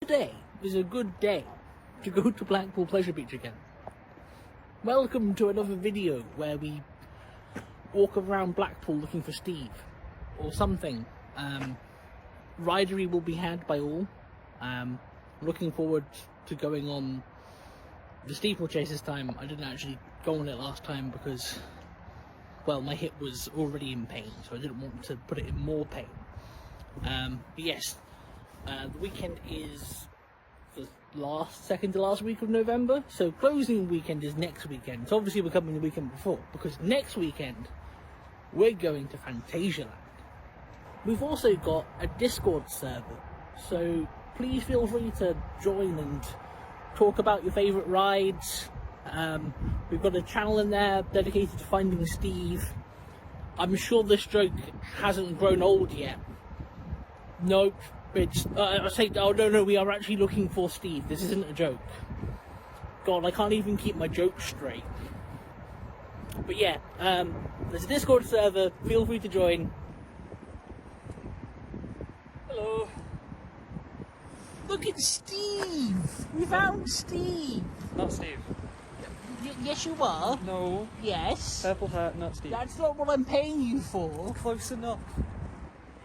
Today is a good day to go to Blackpool Pleasure Beach again. Welcome to another video where we walk around Blackpool looking for Steve or something. Ridery will be had by all. Looking forward to going on the steeplechase this time. I didn't actually go on it last time because, well, my hip was already in pain, so I didn't want to put it in more pain. But yes, the weekend is the second to last week of November, so closing weekend is next weekend. So obviously we're coming the weekend before, because next weekend we're going to Fantasialand. We've also got a Discord server, so please feel free to join and talk about your favourite rides. We've got a channel in there dedicated to finding Steve. I'm sure this joke hasn't grown old yet. Nope, it's oh no, we are actually looking for Steve. This isn't a joke. God, I can't even keep my jokes straight. But yeah, there's a Discord server, feel free to join. Hello. Look at Steve! We found Steve! Not Steve. Yes you are? No. Yes? Purple hat, not Steve. That's not what I'm paying you for. Close enough.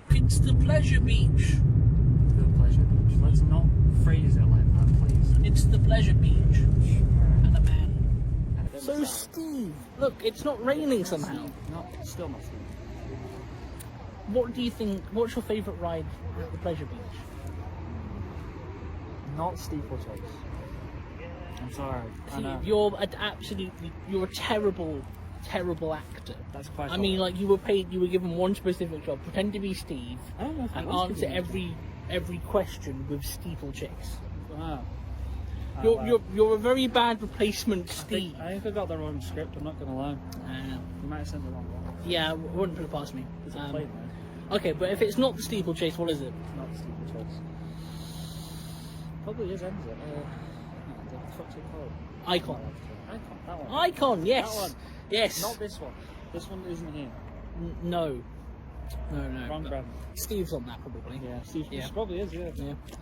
It's the Pleasure Beach. The Pleasure Beach. Let's not phrase it like that, please. It's the Pleasure Beach. And a man. And a bit So of sound. Steve, look, it's not raining somehow. Still not Steve. What do you think, what's your favourite ride at the Pleasure Beach? Not steeplechase. I'm sorry. I know. You're you're a terrible actor. That's quite. I mean, like, you were given one specific job, pretend to be Steve, I don't know if and I was answer given every question with steeplechase. Wow. You're a very bad replacement Steve. I think I got the wrong script. I'm not gonna lie. You might have sent the wrong one. Yeah, wouldn't put it past me. It's a plane, man. Okay, but if it's not the steeplechase, what is it? Not steeplechase. Probably is Enzo. What's it called? Icon. Icon. That one. Icon. Yes. That one. Yes. Not this one. This one isn't here. No. Wrong brand. Steve's on that probably. Yeah, Steve Yeah. probably is, yeah.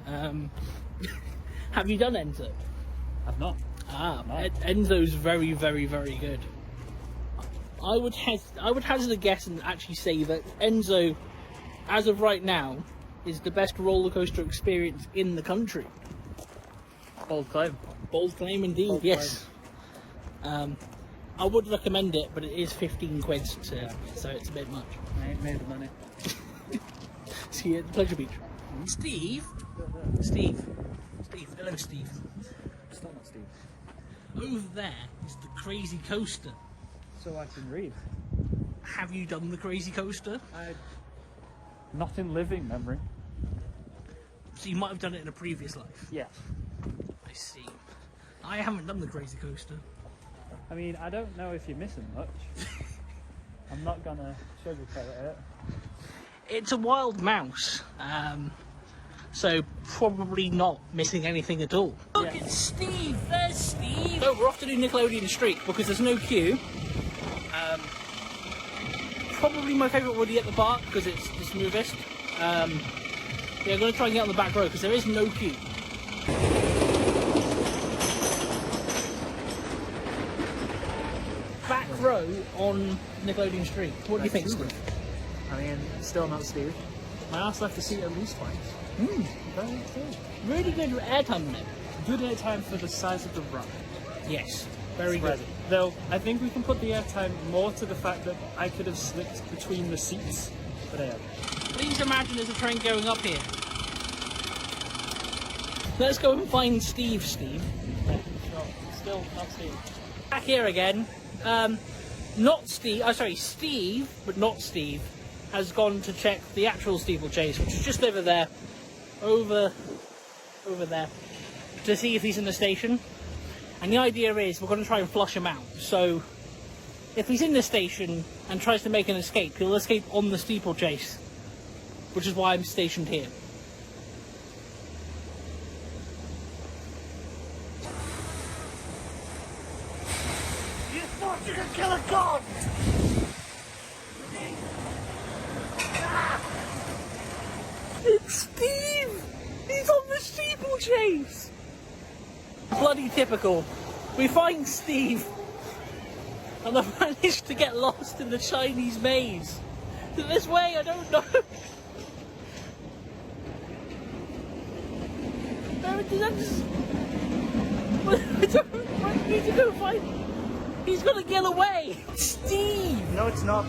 Yeah. Have you done Enzo? I've not. No. Enzo's very, very, very good. I would hazard a guess and actually say that Enzo, as of right now, is the best roller coaster experience in the country. Bold claim. Bold claim indeed. Bold yes. I would recommend it, but it is 15 quid, so it's a bit much. I ain't made the money. See you at the Pleasure Beach. Steve. Hello, Steve. Still not Steve. Over there is the crazy coaster. So I can read. Have you done the crazy coaster? Not in living memory. So you might have done it in a previous life. Yeah. I see. I haven't done the crazy coaster. I mean, I don't know if you're missing much. I'm not gonna sugarcoat it. It's a wild mouse, so probably not missing anything at all. Look at Steve! There's Steve! So we're off to do Nickelodeon Streak because there's no queue. Probably my favourite Woody at the park because it's the smoothest. Yeah, I'm going to try and get on the back row because there is no queue. Back row on Nickelodeon Street. What do you think, Steve? I mean, still not Steve. My ass left the seat at least twice. Very good. Really good airtime on it. Good airtime for the size of the run. Yes, very good. Though, I think we can put the airtime more to the fact that I could have slipped between the seats, but I haven't. Please imagine there's a train going up here. Let's go and find Steve. No, still not Steve. Back here again. Not Steve. Oh, sorry, Steve, but not Steve, has gone to check the actual steeplechase, which is just over there, over there, to see if he's in the station. And the idea is we're going to try and flush him out. So if he's in the station and tries to make an escape, he'll escape on the steeplechase, which is why I'm stationed here. You thought you could kill a god! It's Steve! He's on the steeplechase! steeplechase! Bloody typical. We find Steve, and I've managed to get lost in the Chinese maze. This way, I don't know. I need to go find. He's gonna get away. Steve. No, it's not.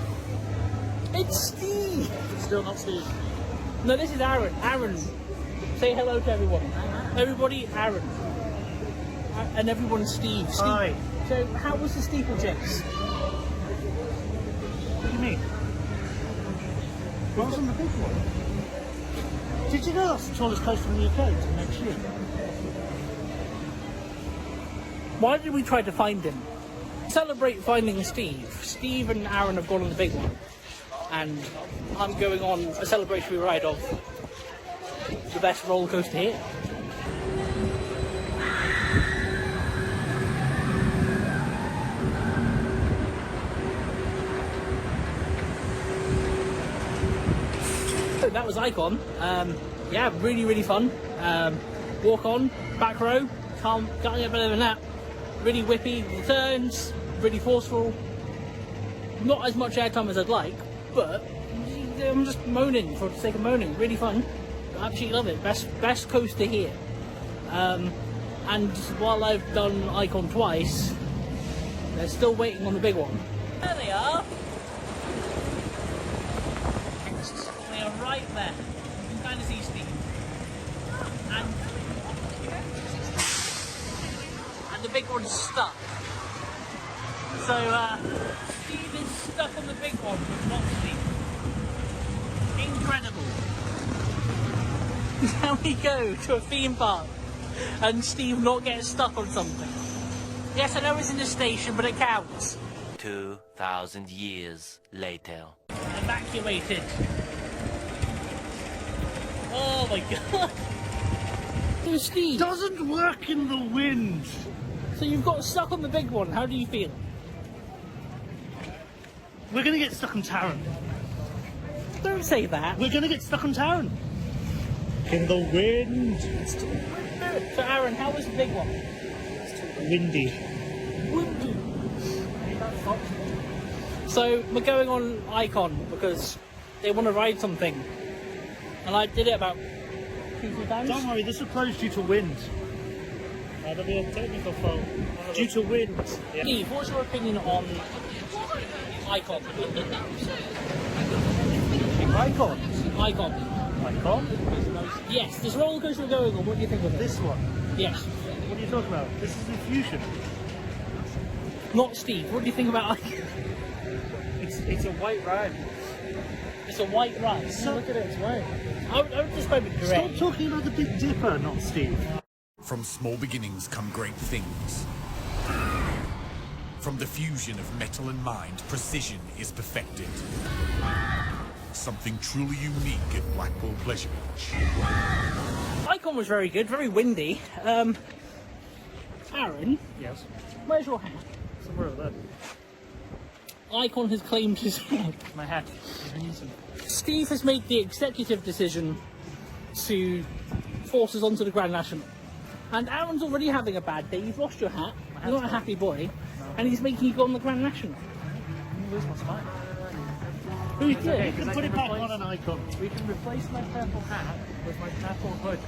It's Steve. It's still not Steve. No, this is Aaron. Aaron, say hello to everyone. Everybody, Aaron. And everyone, Steve. Steve. Hi. So, how was the steeplechase? What do you mean? What was on the big one? Did you know that's the tallest coaster in the UK until next year? Why did we try to find him? Celebrate finding Steve. Steve and Aaron have gone on the big one. And I'm going on a celebratory ride of the best roller coaster here. That was Icon. Yeah, really fun. Walk on, back row, can't get better than that. Really whippy, the turns, really forceful. Not as much airtime as I'd like, but I'm just moaning for the sake of moaning. Really fun. I absolutely love it. Best coaster here. And while I've done Icon twice, they're still waiting on the big one. There they are. They are right there. You can kind of see Steve. And the big one's stuck. So Steve is stuck on the big one, but not Steve. Incredible. Now we go to a theme park and Steve not get stuck on something. Yes, I know it's in the station, but it counts. 2,000 years later. Evacuated. Oh my god. There's Steve. Doesn't work in the wind. So you've got stuck on the big one. How do you feel? We're gonna get stuck on Taron. Don't say that. We're gonna get stuck on Taron. In the wind. So Aaron, how was the big one? Windy. Windy. So we're going on Icon because they want to ride something. And I did it about 2-3 times. Don't worry, this will close due to wind. There'll be a technical fault. Due to wind. Yeah. Steve, what's your opinion on Icon? Icon. Icon. Icon? Yes, this roller coaster we're going on, what do you think of it? This one. Yes. What are you talking about? This is the Fusion. Not Steve, what do you think about Icon? It's a white ride. It's a white ride. So, look at it, it's white. I would describe it grey. Stop talking about the Big Dipper, not Steve. From small beginnings come great things. From the fusion of metal and mind, precision is perfected. Something truly unique at Blackpool Pleasure Beach. Icon was very good, very windy. Aaron, Yes. where's your hat? Somewhere over there. Icon has claimed his head. My hat. Steve has made the executive decision to force us onto the Grand National. And Aaron's already having a bad day. You've lost your hat. You're not a happy boy. No. And he's making you go on the Grand National. This one's fine. Who's Okay, good? you can put it back on an Icon. We can replace my purple hat with my purple hood.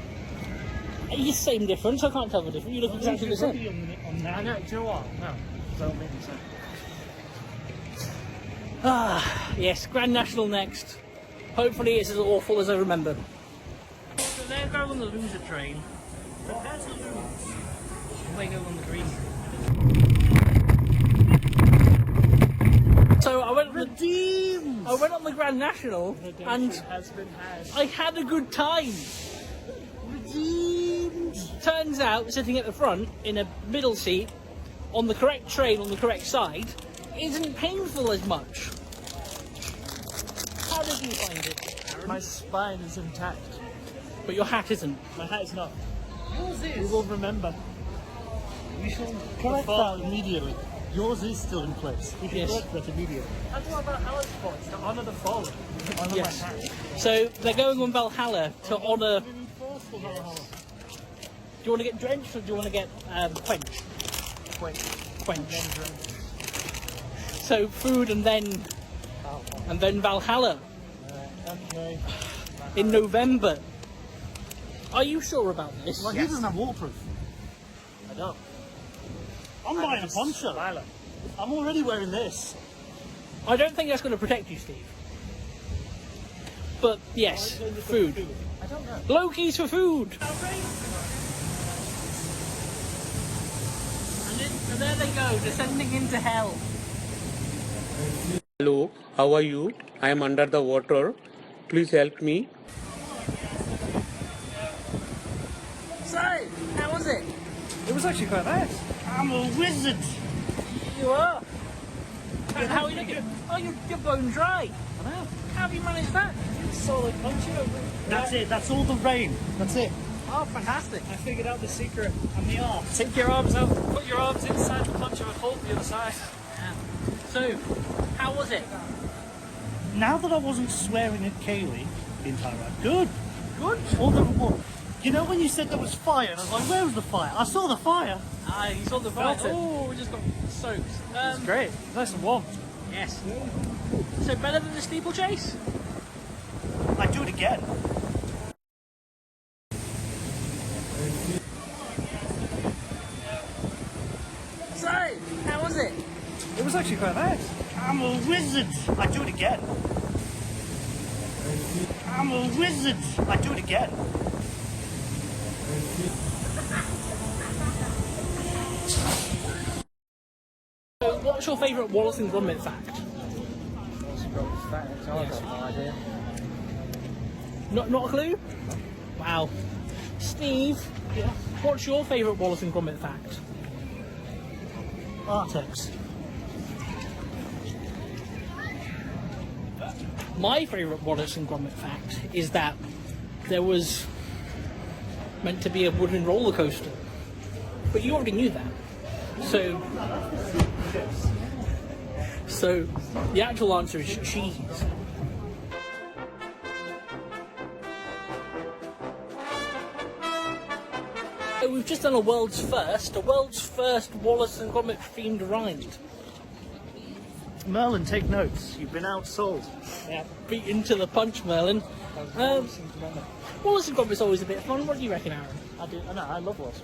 It's the same difference. I can't tell the difference. You look exactly the same. I know, do you know what? No, don't make me say. Ah, yes, Grand National next. Hopefully it's as awful as I remember. So they're going on the loser train. Prepare to lose. They go on the green train. So I went on the Grand National and has been had. I had a good time. Turns out, sitting at the front in a middle seat on the correct train on the correct side isn't painful as much. How did you find it, Aaron? My spine is intact. But your hat isn't. My hat is not. Yours is. We will remember. We shall correct that immediately. Yours is still in place. We should correct that immediately. That's what about Alan's points, to honour the fallen. Honour Yes. my hat. So they're going on Valhalla to honour. you want to get drenched or do you want to get quenched? Quenched. So food and then Valhalla Okay. in November. Are you sure about this? Well, he doesn't have waterproof. I don't. I'm buying a poncho. Violet. I'm already wearing this. I don't think that's going to protect you, Steve. But yes, food. I don't know. Loki's for food. And there they go, descending into hell. Hello, how are you? I am under the water. Please help me. So, how was it? It was actually quite nice. I'm a wizard. You are. How are you looking? Oh, you're bone dry. I know. How have you managed that? Solid punchy over. That's it. That's all the rain. That's it. Oh, fantastic. I figured out the secret. And the art. Take your arms out, put your arms inside the puncher and hold the other side. So, how was it? Now that I wasn't swearing at Kaylee the entire ride, good. Good. All the, you know when you said there was fire, and I was like, where was the fire? I saw the fire. You saw the fire. Felt it. Oh, we just got soaked. It's great. Nice and warm. Yes. So better than the steeplechase? I'd do it again. So, how was it? It was actually quite nice. I'm a wizard. I'd do it again. I'm a wizard. I'd do it again. So, what's your favourite Wallace and Gromit fact? Not a clue? Wow. Steve, what's your favourite Wallace and Gromit fact? Artex. My favourite Wallace and Gromit fact is that there was meant to be a wooden roller coaster. But you already knew that. So the actual answer is cheese. So we've just done a world's first Wallace and Gromit themed ride. Merlin, take notes. You've been outsold. Yeah, beaten to the punch, Merlin. Wallace and Gromit's always a bit fun. What do you reckon, Aaron? I do. I know. I love Wallace.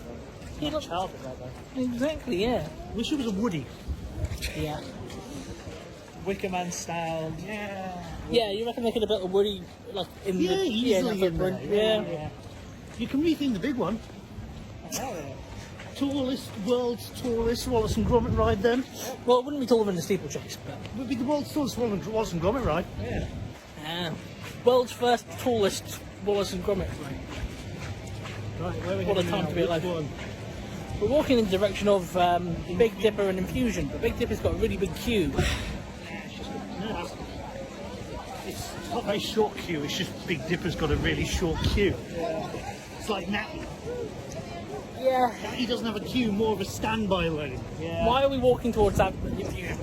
You look Childhood right there. exactly, yeah. Wish it was a Woody. Yeah. Wicker Man style. Yeah. Yeah, you reckon they could have built a Woody like in Yeah, the easily in there. Yeah. You can rethink the big one. World's tallest Wallace and Gromit ride then. Well, it wouldn't be taller than the steeplechase, but It would be the world's tallest Wallace and Gromit ride. world's first tallest Wallace and Gromit ride. Right, where are we What a heading time now? to be alive. Which one? We're walking in the direction of Big Dipper and Infusion, but Big Dipper's got a really big queue. No, it's not a very short queue, it's just Big Dipper's got a really short queue. It's like Natty. Yeah. Natty doesn't have a queue, more of a standby lane. Why are we walking towards that Infusion?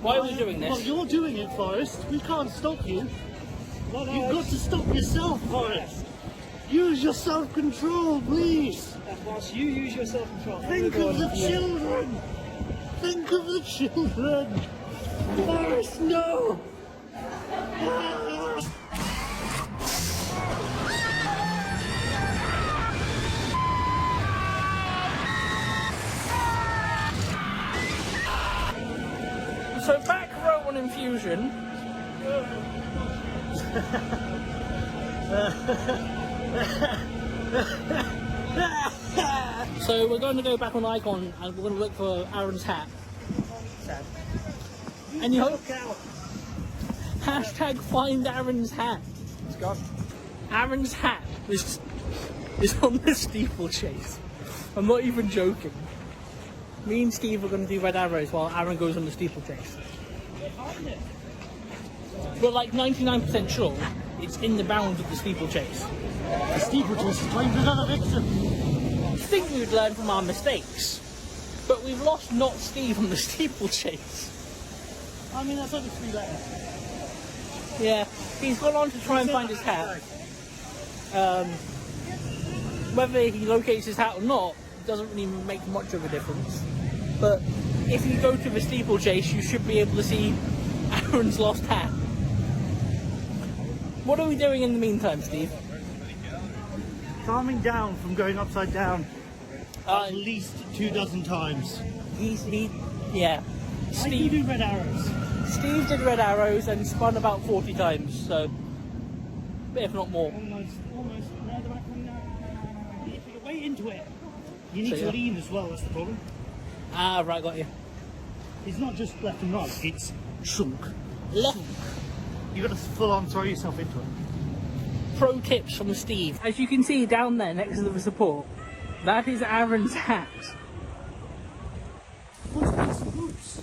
Why are we doing Well, this? you're doing it, Forrest. We can't stop you. You've got to stop yourself, Forrest. Use your self-control, please. And whilst you use your self-control, Think of the children. Think of the children. Forrest, no. So back row on Infusion. So we're going to go back on Icon and we're going to look for Aaron's hat. And you hope hashtag find Aaron's hat. it's gone. Aaron's hat is on the steeplechase. I'm not even joking. Me and Steve are going to do red arrows while Aaron goes on the steeplechase. We're like 99% sure it's in the bounds of the steeplechase. The steeplechase has claimed another victim. I think we'd learn from our mistakes, but we've lost not Steve on the steeplechase. I mean, that's only 3 letters. Yeah, he's gone on to try and find his hat. whether he locates his hat or not doesn't really make much of a difference. But if you go to the steeplechase, you should be able to see Aaron's lost hat. What are we doing in the meantime, Steve? Calming down from going upside down at least 24 times. Yeah. I can do red arrows. Steve did red arrows and spun about 40 times, so if not more. Almost. No, the back one. No. You need to put your weight into it. You need So, to yeah. lean as well, that's the problem. Ah, right, got you. It's not just left and right, it's chunk. Left. You've got to full on throw yourself into it. Pro tips from Steve. As you can see down there next to the support, that is Aaron's hat. Let's play some hoops.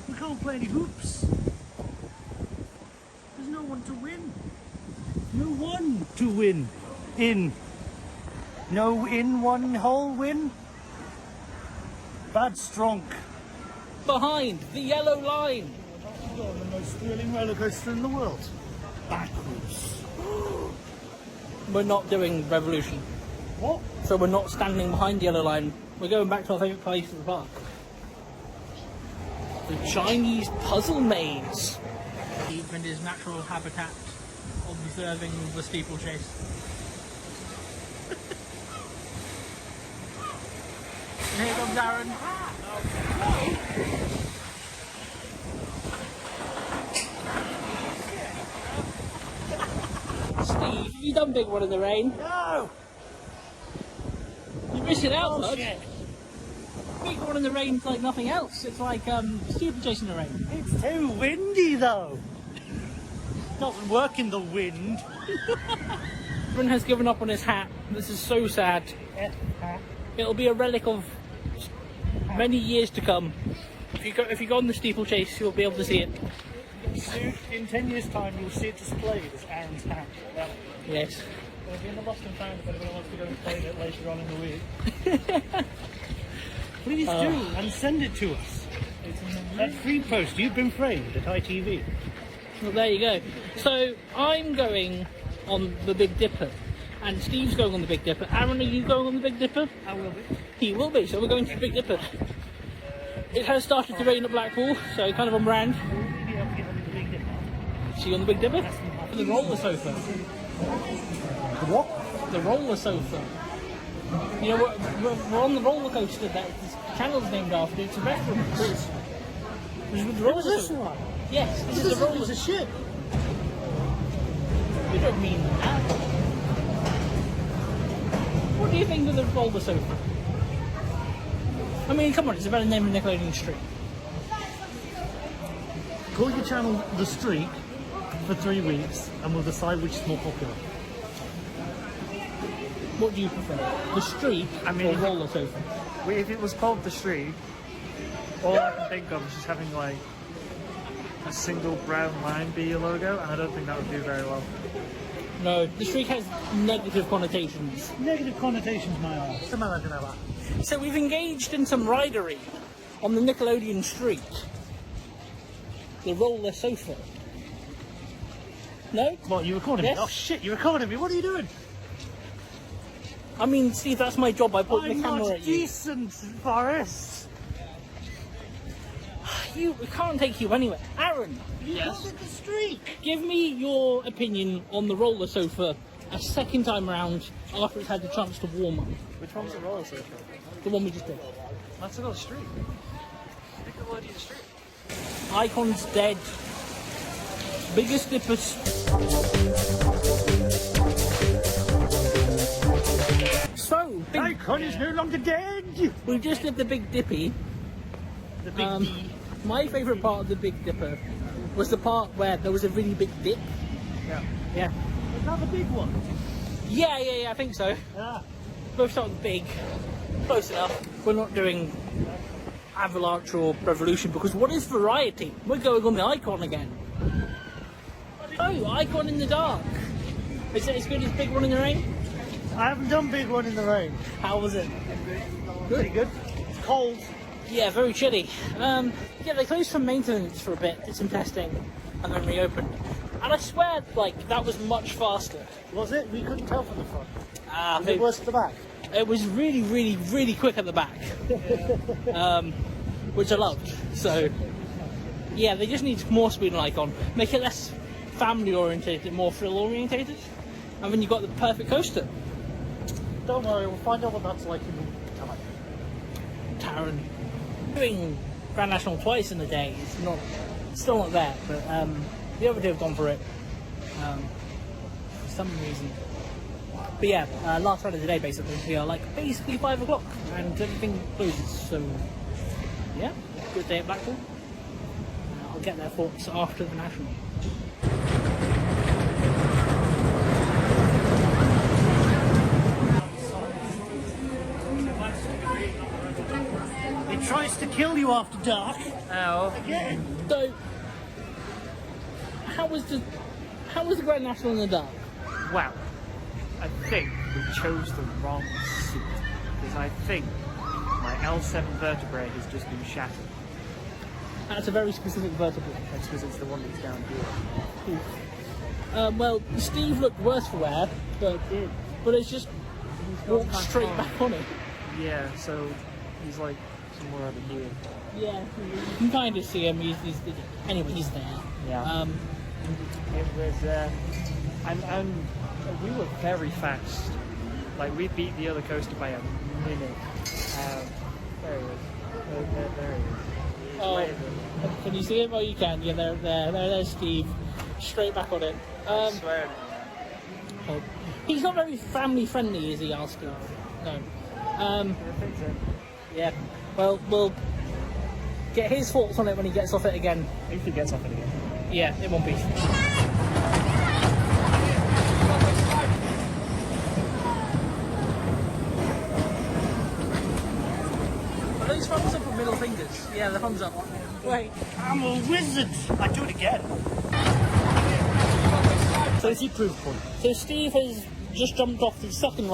We can't play any hoops. There's no one to win. No one to win. No in one hole win. Bad strong. Behind the yellow line. You're on the most thrilling roller coaster in the world. Backwards. We're not doing Revolution. What? So we're not standing behind the yellow line. We're going back to our favourite place in the park. The Chinese puzzle maze. Steve in his natural habitat, observing the steeplechase. And here comes Aaron. Steve, have you done Big One in the Rain? No! You're missing out, bud. Bullshit. Big One in the Rain's like nothing else. It's like steeplechase in the rain. It's too windy though. Doesn't work in the wind. Aaron has given up on his hat. This is so sad. It'll be a relic of many years to come. If you go on the steeplechase, you'll be able to see it. Soon, in 10 years' time, you'll see it displayed as Aaron's hat. Yes. It'll be in the Lost and Found if anyone wants to go and play it later on in the week. Please do, and send it to us. At Free Post, you've been framed at ITV. Well, there you go. So I'm going on the Big Dipper, and Steve's going on the Big Dipper. Aaron, are you going on the Big Dipper? I will be. He will be. So we're going to the Big Dipper. It has started to rain at Blackpool, so kind of on brand. See you on the Big Dipper? The roller sofa. What? The roller sofa. You know, we're on the roller coaster that the channel's named after. It's a reference. Which is the roller sofa. one? Yes, this is the roller It's a ship. You don't mean that. What do you think of the roller sofa? I mean, come on, it's about a name of Nickelodeon Street. Call your channel The Streak for 3 weeks, and we'll decide which is more popular. What do you prefer? The street or roller sofa? If it was called The Street, all I can think of is just having like a single brown line be your logo, and I don't think that would do very well. No, the streak has negative connotations. Negative connotations, my ass. So we've engaged in some ridery on the Nickelodeon Street. The roller sofa. No? What, you recording Yes. me? Oh shit, you recording me? What are you doing? I mean, Steve, that's my job. I put the I'm camera not at you. decent, Forrest. We can't take you anywhere. Aaron, You called it The Streak. give me your opinion on the roller sofa a second time around after it's had the chance to warm up. Which one's the roller sofa? The one we just did. That's the Street. Nickelodeon Street. Icon's dead. Biggest Dippers. So, Icon is no longer dead. we just did the Big Dippy. The big D. My favourite part of the Big Dipper was the part where there was a really big dip. Yeah. Yeah. Another big one. Yeah, I think so. Ah. Both start with big. Close enough. We're not doing Avalanche or Revolution because what is variety? We're going on the Icon again. Oh, Icon in the dark. Is it as good as Big One in the Rain? I haven't done big one in the rain. How was it? Pretty good. It's cold. Yeah, very chilly. Yeah, they closed for maintenance for a bit, did some testing, and then reopened. And I swear, like, that was much faster. Was it? We couldn't tell from the front. Was It, it worse at the back? it was really, really, really quick at the back. Which I loved. So, yeah, they just need more speed and icon. Make it less family orientated, more thrill orientated. And then you've got the perfect coaster. Don't worry, we'll find out what that's like in the time. Taron. Doing Grand National twice in a day is still not there, but the other two have gone for it for some reason. But yeah, last ride of the day basically. We are like basically 5 o'clock and everything closes. So yeah, good day at Blackpool. I'll get their thoughts after the National. It tries to kill you after dark. Ow. Again. So, how was the Grand National in the dark? Well, I think we chose the wrong seat because I think my L7 vertebrae has just been shattered. That's a very specific vertebra. That's because it's the one that's down here. Well, Steve looked worse for wear, but it's just walked straight back on it. Yeah, so he's like somewhere over here. Yeah, you can kind of see him. Anyway, he's there. Yeah. It was, and we were very fast. Like we beat the other coaster by a minute. There he is. There he is. Oh, can you see him? Oh, you can. Yeah, there's Steve, straight back on it. I swear. Oh. He's not very family friendly, is he, Steve? No. I think so. Yeah. Well, we'll get his thoughts on it when he gets off it again. If he gets off it again. Yeah, it won't be. Are those thumbs up or middle fingers? Yeah, the thumbs up. Wait. I'm a wizard. I do it again. So is he proof point? So Steve has just jumped off the second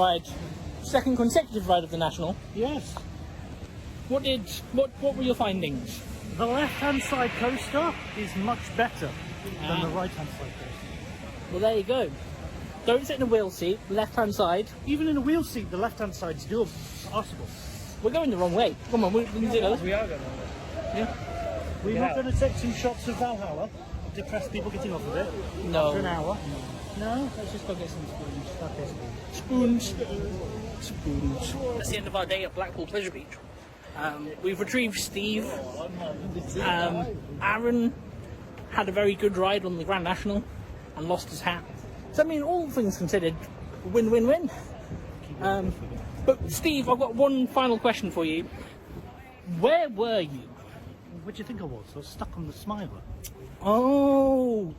consecutive ride of the National. Yes. What were your findings? The left-hand side coaster is much better than the right-hand side coaster. Well, there you go. Don't sit in a wheel seat, left-hand side. Even in a wheel seat, the left-hand side is doable. It's possible. We're going the wrong way. Come on, we can do this. We are going on Yeah. We're not going to take some shots of Valhalla. Depressed people getting off of it. No. After an hour. No, let's just go get some spoons. Okay. Spoons. That's the end of our day at Blackpool Pleasure Beach. We've retrieved Steve. Aaron had a very good ride on the Grand National and lost his hat. So I mean, all things considered, win-win-win. But Steve, I've got one final question for you. Where were you? What do you think I was? I was stuck on the Smiler. Oh.